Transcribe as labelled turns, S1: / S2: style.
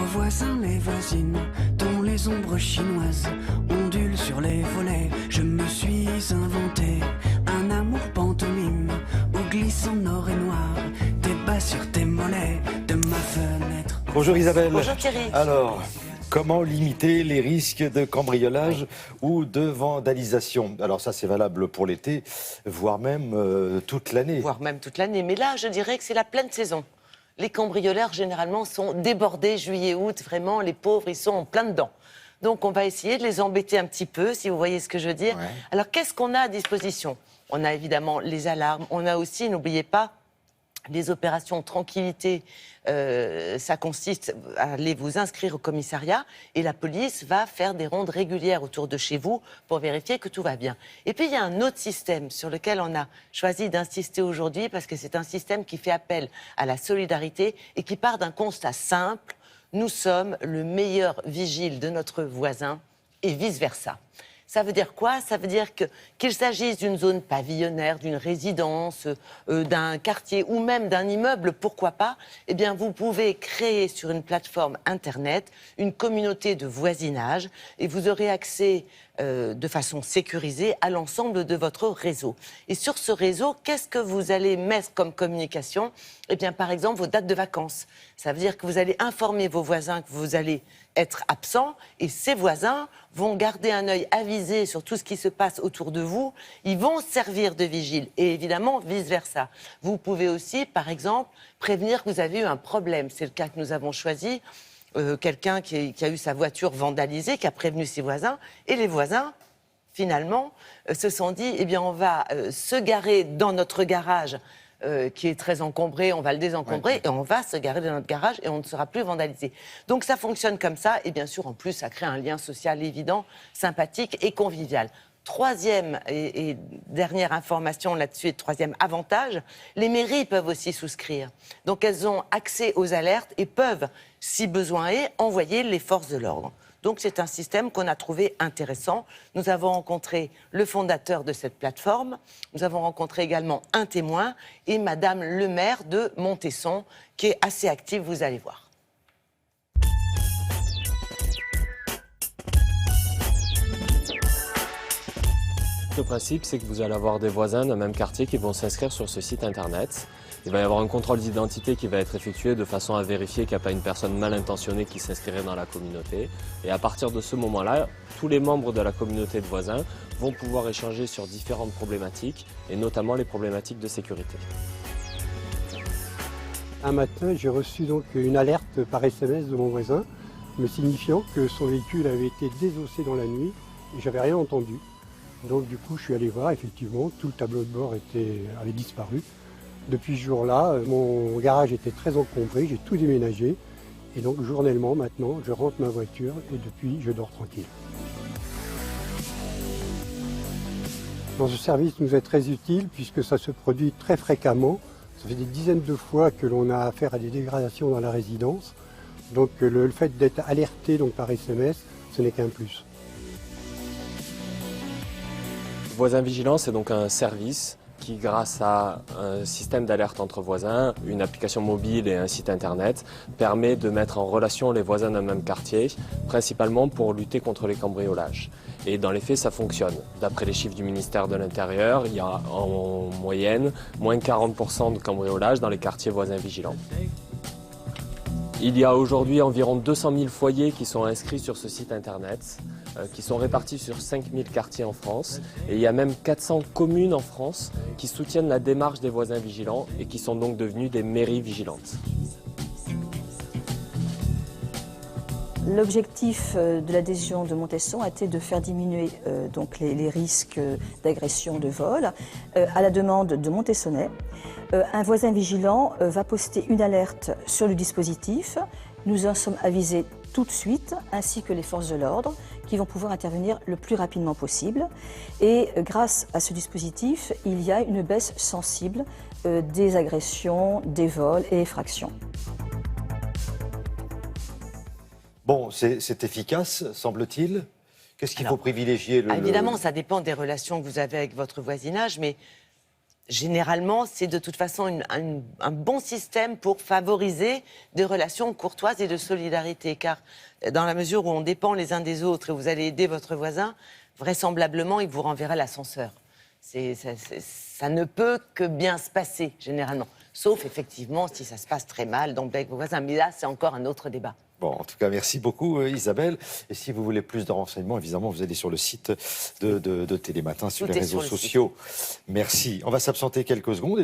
S1: Vos voisins, les voisines, dont les ombres chinoises ondulent sur les volets. Je me suis inventé un amour pantomime où glissent en or et noir tes bas sur tes mollets de ma fenêtre.
S2: Bonjour Isabelle.
S3: Bonjour Thierry.
S2: Alors, comment limiter les risques de cambriolage ou de vandalisation? Alors ça, c'est valable pour l'été, voire même toute l'année.
S3: Voire même toute l'année. Mais là, je dirais que c'est la pleine saison. Les cambrioleurs, généralement, sont débordés juillet-août. Vraiment, les pauvres, ils sont en plein dedans. Donc, on va essayer de les embêter un petit peu, si vous voyez ce que je veux dire. Ouais. Alors, qu'est-ce qu'on a à disposition? On a évidemment les alarmes. On a aussi, n'oubliez pas, les opérations tranquillité. Ça consiste à aller vous inscrire au commissariat et la police va faire des rondes régulières autour de chez vous pour vérifier que tout va bien. Et puis il y a un autre système sur lequel on a choisi d'insister aujourd'hui parce que c'est un système qui fait appel à la solidarité et qui part d'un constat simple. Nous sommes le meilleur vigile de notre voisin et vice-versa. Ça veut dire quoi? Ça veut dire qu'il s'agisse d'une zone pavillonnaire, d'une résidence, d'un quartier ou même d'un immeuble, pourquoi pas? Eh bien, vous pouvez créer sur une plateforme Internet une communauté de voisinage et vous aurez accès de façon sécurisée à l'ensemble de votre réseau. Et sur ce réseau, qu'est-ce que vous allez mettre comme communication? Eh bien, par exemple, vos dates de vacances. Ça veut dire que vous allez informer vos voisins que vous allez être absent et ces voisins vont garder un œil avisé sur tout ce qui se passe autour de vous. Ils vont servir de vigile et évidemment vice-versa. Vous pouvez aussi, par exemple, prévenir que vous avez eu un problème. C'est le cas que nous avons choisi. Quelqu'un qui a eu sa voiture vandalisée, qui a prévenu ses voisins, et les voisins, finalement, se sont dit, eh bien, on va se garer dans notre garage, qui est très encombré, on va le désencombrer, et on va se garer dans notre garage, et on ne sera plus vandalisé. Donc ça fonctionne comme ça, et bien sûr, en plus, ça crée un lien social évident, sympathique et convivial. Troisième et dernière information là-dessus, et troisième avantage, les mairies peuvent aussi souscrire. Donc elles ont accès aux alertes et peuvent, si besoin est, envoyer les forces de l'ordre. Donc c'est un système qu'on a trouvé intéressant. Nous avons rencontré le fondateur de cette plateforme, nous avons rencontré également un témoin et Madame le maire de Montesson, qui est assez active, vous allez voir.
S4: Le principe, c'est que vous allez avoir des voisins d'un même quartier qui vont s'inscrire sur ce site internet. Il va y avoir un contrôle d'identité qui va être effectué de façon à vérifier qu'il n'y a pas une personne mal intentionnée qui s'inscrirait dans la communauté. Et à partir de ce moment-là, tous les membres de la communauté de voisins vont pouvoir échanger sur différentes problématiques, et notamment les problématiques de sécurité.
S5: Un matin, j'ai reçu donc une alerte par SMS de mon voisin, me signifiant que son véhicule avait été désossé dans la nuit et j'avais rien entendu. Donc du coup, je suis allé voir, effectivement, tout le tableau de bord avait disparu. Depuis ce jour-là, mon garage était très encombré, j'ai tout déménagé. Et donc journellement, maintenant, je rentre ma voiture et depuis, je dors tranquille. Dans ce service nous est très utile puisque ça se produit très fréquemment. Ça fait des dizaines de fois que l'on a affaire à des dégradations dans la résidence. Donc le fait d'être alerté donc, par SMS, ce n'est qu'un plus.
S4: Voisin Vigilant, c'est donc un service qui, grâce à un système d'alerte entre voisins, une application mobile et un site internet, permet de mettre en relation les voisins d'un même quartier, principalement pour lutter contre les cambriolages. Et dans les faits, ça fonctionne. D'après les chiffres du ministère de l'Intérieur, il y a en moyenne moins de 40% de cambriolages dans les quartiers voisins vigilants. Il y a aujourd'hui environ 200 000 foyers qui sont inscrits sur ce site internet, qui sont répartis sur 5 000 quartiers en France. Et il y a même 400 communes en France qui soutiennent la démarche des voisins vigilants et qui sont donc devenues des mairies vigilantes.
S6: L'objectif de l'adhésion de Montesson a été de faire diminuer donc les risques d'agression, de vol, à la demande de Montessonnais. Un voisin vigilant va poster une alerte sur le dispositif. Nous en sommes avisés tout de suite, ainsi que les forces de l'ordre, qui vont pouvoir intervenir le plus rapidement possible. Et grâce à ce dispositif, il y a une baisse sensible des agressions, des vols et effractions.
S2: Bon, c'est efficace, semble-t-il. Qu'est-ce qu'il faut privilégier
S3: Évidemment, ça dépend des relations que vous avez avec votre voisinage, mais généralement, c'est de toute façon un bon système pour favoriser des relations courtoises et de solidarité. Car dans la mesure où on dépend les uns des autres et vous allez aider votre voisin, vraisemblablement, il vous renverra l'ascenseur. Ça ne peut que bien se passer, généralement. Sauf, effectivement, si ça se passe très mal, donc avec vos voisins. Mais là, c'est encore un autre débat.
S2: Bon, en tout cas, merci beaucoup Isabelle. Et si vous voulez plus de renseignements, évidemment, vous allez sur le site de Télématin, sur les réseaux sociaux. Merci. On va s'absenter quelques secondes.